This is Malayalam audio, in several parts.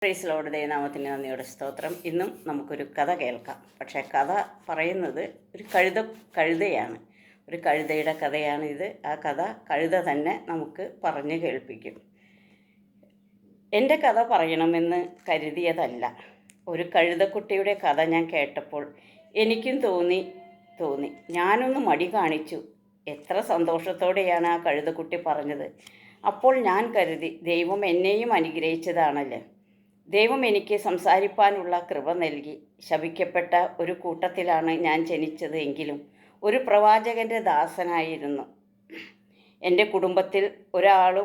പ്രൈസ് ലോർഡ് ദൈവനാമത്തിന് നന്ദിയുടെ സ്തോത്രം. ഇന്നും നമുക്കൊരു കഥ കേൾക്കാം. പക്ഷേ കഥ പറയുന്നത് ഒരു കഴുതയാണ്. ഒരു കഴുതയുടെ കഥയാണ് ഇത്. ആ കഥ കഴുത തന്നെ നമുക്ക് പറഞ്ഞു കേൾപ്പിക്കും. എൻ്റെ കഥ പറയണമെന്ന് കരുതിയതല്ല. ഒരു കഴുതക്കുട്ടിയുടെ കഥ ഞാൻ കേട്ടപ്പോൾ എനിക്കും തോന്നി. ഞാനൊന്ന് മടി കാണിച്ചു. എത്ര സന്തോഷത്തോടെയാണ് ആ കഴുതക്കുട്ടി പറഞ്ഞത്. അപ്പോൾ ഞാൻ കരുതി, ദൈവം എന്നെയും അനുഗ്രഹിച്ചതാണല്ലേ. ദൈവം എനിക്ക് സംസാരിപ്പാനുള്ള കൃപ നൽകി. ശപിക്കപ്പെട്ട ഒരു കൂട്ടത്തിലാണ് ഞാൻ ജനിച്ചത് എങ്കിലും ഒരു പ്രവാചകൻ്റെ ദാസനായിരുന്നു. എൻ്റെ കുടുംബത്തിൽ ഒരാളുടെ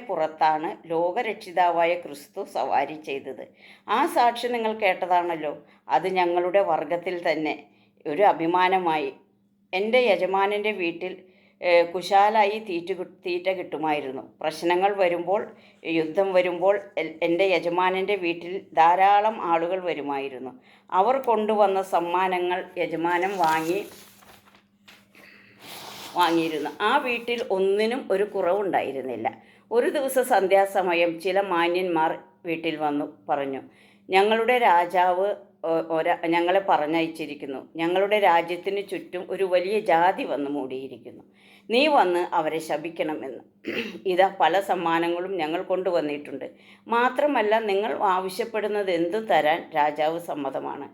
പുറത്താണ് ലോകരക്ഷിതാവായ ക്രിസ്തു സവാരി ചെയ്തത്. ആ സാക്ഷി നിങ്ങൾ കേട്ടതാണല്ലോ. അത് ഞങ്ങളുടെ വർഗത്തിൽ തന്നെ ഒരു അഭിമാനമായി. എൻ്റെ യജമാനൻ്റെ വീട്ടിൽ കുശാലായി തീറ്റ കിട്ടുമായിരുന്നു. പ്രശ്നങ്ങൾ വരുമ്പോൾ, യുദ്ധം വരുമ്പോൾ എൻ്റെ യജമാനൻ്റെ വീട്ടിൽ ധാരാളം ആളുകൾ വരുമായിരുന്നു. അവർ കൊണ്ടുവന്ന സമ്മാനങ്ങൾ യജമാനൻ വാങ്ങിയിരുന്നു. ആ വീട്ടിൽ ഒന്നിനും ഒരു കുറവുണ്ടായിരുന്നില്ല. ഒരു ദിവസം സന്ധ്യാസമയം ചില മാന്യന്മാർ വീട്ടിൽ വന്നു പറഞ്ഞു, ഞങ്ങളുടെ രാജാവ് ഞങ്ങളെ പറഞ്ഞയച്ചിരിക്കുന്നു. ഞങ്ങളുടെ രാജ്യത്തിന് ചുറ്റും ഒരു വലിയ ജാതി വന്ന് മൂടിയിരിക്കുന്നു. നീ വന്ന് അവരെ ശപിക്കണമെന്ന്. ഇതാ പല സമ്മാനങ്ങളും ഞങ്ങൾ കൊണ്ടുവന്നിട്ടുണ്ട്. മാത്രമല്ല, നിങ്ങൾ ആവശ്യപ്പെടുന്നത് എന്തും തരാൻ രാജാവ് സമ്മതമാണ്.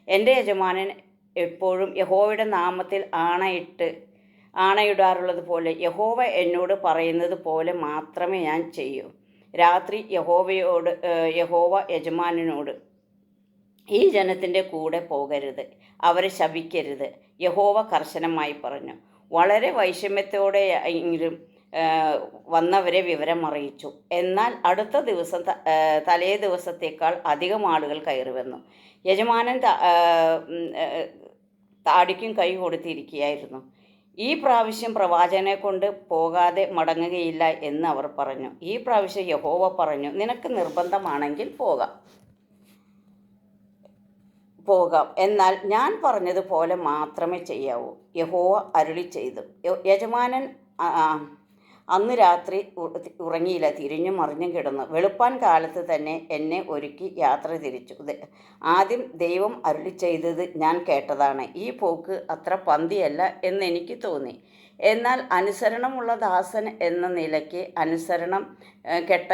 എൻ്റെ യജമാനൻ എപ്പോഴും യഹോവയുടെ നാമത്തിൽ ആണയിടാറുള്ളത് പോലെ യഹോവ എന്നോട് പറയുന്നത് പോലെ മാത്രമേ ഞാൻ ചെയ്യൂ. രാത്രി യഹോവ യജമാനനോട്, ഈ ജനത്തിൻ്റെ കൂടെ പോകരുത്, അവരെ ശപിക്കരുത്, യഹോവ കർശനമായി പറഞ്ഞു. വളരെ വൈഷമ്യത്തോടെ എങ്കിലും വന്നവരെ വിവരം അറിയിച്ചു. എന്നാൽ അടുത്ത ദിവസം തലേ ദിവസത്തേക്കാൾ അധികം ആളുകൾ കയറി വന്നു. യജമാനൻ താടിക്കും കൈ കൊടുത്തിരിക്കുകയായിരുന്നു. ഈ പ്രാവശ്യം പ്രവാചകനെ കൊണ്ട് പോകാതെ മടങ്ങുകയില്ല എന്ന് അവർ പറഞ്ഞു. ഈ പ്രാവശ്യം യഹോവ പറഞ്ഞു, നിനക്ക് നിർബന്ധമാണെങ്കിൽ പോകാം, എന്നാൽ ഞാൻ പറഞ്ഞതുപോലെ മാത്രമേ ചെയ്യാവൂ. യഹോവ അരുളി ചെയ്തു. യജമാനൻ അന്ന് രാത്രി ഉറങ്ങിയില്ല, തിരിഞ്ഞും മറിഞ്ഞും കിടന്നു. വെളുപ്പാൻ കാലത്ത് തന്നെ എന്നെ ഒരുക്കി യാത്ര തിരിച്ചു. ആദ്യം ദൈവം അരുളി ചെയ്തത് ഞാൻ കേട്ടതാണ്. ഈ പോക്ക് അത്ര പന്തിയല്ല എന്നെനിക്ക് തോന്നി. എന്നാൽ അനുസരണമുള്ള ദാസൻ എന്ന നിലയ്ക്ക് അനുസരണം കെട്ട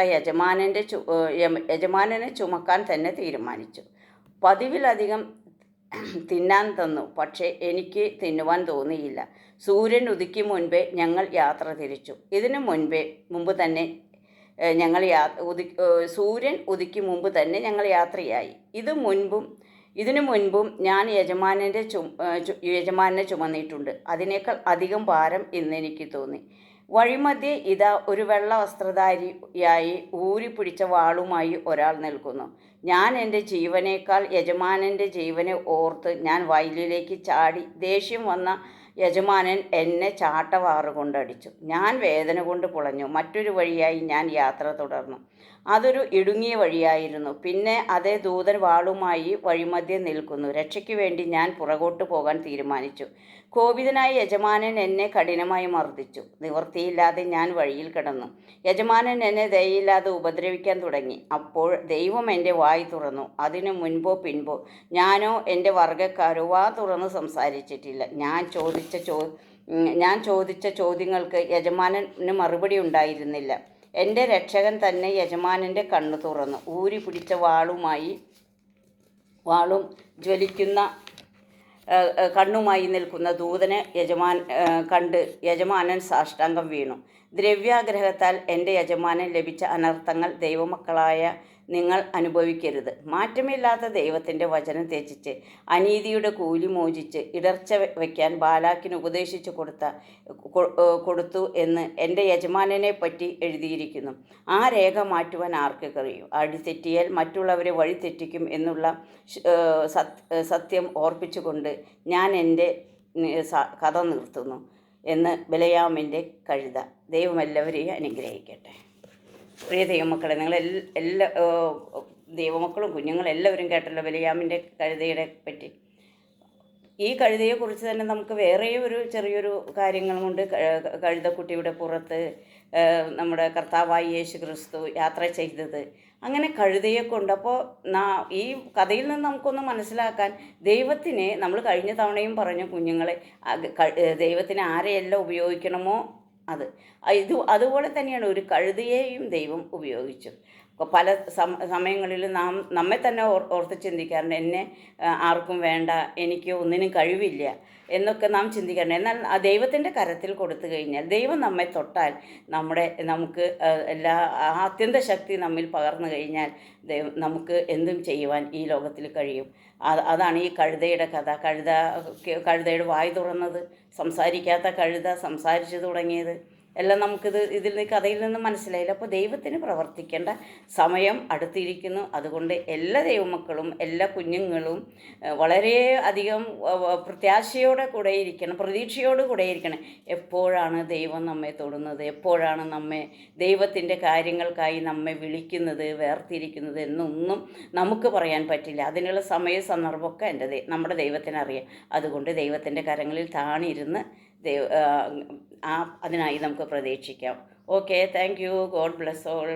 യജമാനനെ ചുമക്കാൻ തന്നെ തീരുമാനിച്ചു. പതിവിലധികം തിന്നാൻ തന്നു, പക്ഷേ എനിക്ക് തിന്നുവാൻ തോന്നിയില്ല. സൂര്യൻ ഉദിക്കും മുൻപേ ഞങ്ങൾ യാത്ര തിരിച്ചു. സൂര്യൻ ഉദിക്കും മുമ്പ് തന്നെ ഞങ്ങൾ യാത്രയായി. ഇതിനു മുൻപും ഞാൻ യജമാനെ ചുമന്നിട്ടുണ്ട്. അതിനേക്കാൾ അധികം ഭാരം ഇന്നെനിക്ക് തോന്നി. വഴിമധ്യേ ഇതാ ഒരു വെള്ള വസ്ത്രധാരിയായി ഊരിപ്പിടിച്ച വാളുമായി ഒരാൾ നിൽക്കുന്നു. ഞാൻ എൻ്റെ ജീവനേക്കാൾ യജമാനൻ്റെ ജീവനെ ഓർത്ത് ഞാൻ വയലിലേക്ക് ചാടി. ദേഷ്യം വന്ന യജമാനൻ എന്നെ ചാട്ടവാറ് കൊണ്ടടിച്ചു. ഞാൻ വേദന കൊണ്ട് പുളഞ്ഞു. മറ്റൊരു വഴിയായി ഞാൻ യാത്ര തുടർന്നു. അതൊരു ഇടുങ്ങിയ വഴിയായിരുന്നു. പിന്നെ അതേ ദൂതൻ വാളുമായി വഴിമധ്യേ നിൽക്കുന്നു. രക്ഷയ്ക്ക് വേണ്ടി ഞാൻ പുറകോട്ട് പോകാൻ തീരുമാനിച്ചു. കോപിതനായ യജമാനൻ എന്നെ കഠിനമായി മർദ്ദിച്ചു. നിവൃത്തിയില്ലാതെ ഞാൻ വഴിയിൽ കിടന്നു. യജമാനൻ എന്നെ ദയയില്ലാതെ ഉപദ്രവിക്കാൻ തുടങ്ങി. അപ്പോൾ ദൈവം എൻ്റെ വായി തുറന്നു. അതിനു മുൻപോ പിൻപോ ഞാനോ എൻ്റെ വർഗ്ഗക്കാരോ വാ തുറന്ന് സംസാരിച്ചിട്ടില്ല. ഞാൻ ചോദിച്ച ചോദ്യങ്ങൾക്ക് യജമാനന് മറുപടി ഉണ്ടായിരുന്നില്ല. എൻ്റെ രക്ഷകൻ തന്നെ യജമാനൻ്റെ കണ്ണു തുറന്നു. ഊരി പിടിച്ച വാളും ജ്വലിക്കുന്ന കണ്ണുമായി നിൽക്കുന്ന ദൂതനെ കണ്ട് യജമാനൻ സാഷ്ടാംഗം വീണു. ദ്രവ്യാഗ്രഹത്താൽ എൻ്റെ യജമാനൻ ലഭിച്ച അനർത്ഥങ്ങൾ ദൈവമക്കളായ നിങ്ങൾ അനുഭവിക്കരുത്. മാറ്റമില്ലാത്ത ദൈവത്തിൻ്റെ വചനം ത്യജിച്ച് അനീതിയുടെ കൂലി മോചിച്ച് ഇടർച്ച വയ്ക്കാൻ ബാലാക്കിന് ഉപദേശിച്ചു കൊടുത്തു എന്ന് എൻ്റെ യജമാനനെ പറ്റി എഴുതിയിരിക്കുന്നു. ആ രേഖ മാറ്റുവാൻ ആർക്ക് കഴിയും? അടിതെറ്റിയാൽ മറ്റുള്ളവരെ വഴിതെറ്റിക്കും എന്നുള്ള സത്യം ഓർപ്പിച്ചുകൊണ്ട് ഞാൻ എൻ്റെ കഥ നിർത്തുന്നു എന്ന് ബിലെയാമിൻ്റെ കഴുത. ദൈവം എല്ലാവരെയും അനുഗ്രഹിക്കട്ടെ. പ്രിയ ദൈവമക്കളെ, നിങ്ങൾ എല്ലാ ദൈവമക്കളും കുഞ്ഞുങ്ങളെല്ലാവരും കേട്ടല്ലോ ബിലെയാമിൻ്റെ കഴുതയുടെ പറ്റി. ഈ കഴുതയെക്കുറിച്ച് തന്നെ നമുക്ക് വേറെ ഒരു ചെറിയൊരു കാര്യങ്ങൾ കൊണ്ട് കഴുതക്കുട്ടിയുടെ പുറത്ത് നമ്മുടെ കർത്താവായ യേശു ക്രിസ്തു യാത്ര ചെയ്തത്. അങ്ങനെ കഴുതയെ കൊണ്ട് അപ്പോൾ ഈ കഥയിൽ നിന്ന് നമുക്കൊന്ന് മനസ്സിലാക്കാൻ, ദൈവത്തിന് നമ്മൾ കഴിഞ്ഞ തവണയും പറഞ്ഞു കുഞ്ഞുങ്ങളെ, ദൈവത്തിന് ആരെയെല്ലാം ഉപയോഗിക്കണമോ അത് അതുപോലെ തന്നെയാണ് ഒരു കഴുതയെയും ദൈവം ഉപയോഗിച്ചു. പല സമയങ്ങളിൽ നമ്മെ തന്നെ ഓർത്ത് ചിന്തിക്കാറുണ്ട്, എന്നെ ആർക്കും വേണ്ട, എനിക്ക് ഒന്നിനും കഴിവില്ല എന്നൊക്കെ നാം ചിന്തിക്കാറുണ്ട്. എന്നാൽ ആ ദൈവത്തിൻ്റെ കരത്തിൽ കൊടുത്തു കഴിഞ്ഞാൽ, ദൈവം നമ്മെ തൊട്ടാൽ നമുക്ക് എല്ലാ അത്യന്ത ശക്തി നമ്മിൽ പകർന്നു കഴിഞ്ഞാൽ നമുക്ക് എന്തും ചെയ്യുവാൻ ഈ ലോകത്തിൽ കഴിയും. അതാണ് ഈ കഴുതയുടെ കഥ. കഴുതയുടെ വായ് തുറന്നത്, സംസാരിക്കാത്ത കഴുത സംസാരിച്ചു തുടങ്ങിയത് എല്ലാം ഇതിൽ കഥയിൽ നിന്ന് മനസ്സിലായില്ല. അപ്പോൾ ദൈവത്തിന് പ്രവർത്തിക്കേണ്ട സമയം അടുത്തിരിക്കുന്നു. അതുകൊണ്ട് എല്ലാ ദൈവമക്കളും, എല്ലാ കുഞ്ഞുങ്ങളും വളരെ അധികം പ്രത്യാശയോടെ കൂടെ ഇരിക്കണം, പ്രതീക്ഷയോട് കൂടെ ഇരിക്കണം. എപ്പോഴാണ് ദൈവം നമ്മെ തൊടുന്നത്, എപ്പോഴാണ് ദൈവത്തിൻ്റെ കാര്യങ്ങൾക്കായി നമ്മെ വിളിക്കുന്നത്, വേർതിരിക്കുന്നത് എന്നൊന്നും നമുക്ക് പറയാൻ പറ്റില്ല. അതിനുള്ള സമയ സന്ദർഭമൊക്കെ നമ്മുടെ ദൈവത്തിനറിയാം. അതുകൊണ്ട് ദൈവത്തിൻ്റെ കരങ്ങളിൽ താണിരുന്ന് അതിനായി നമുക്ക് പ്രതീക്ഷിക്കാം. Okay, thank you. God bless all.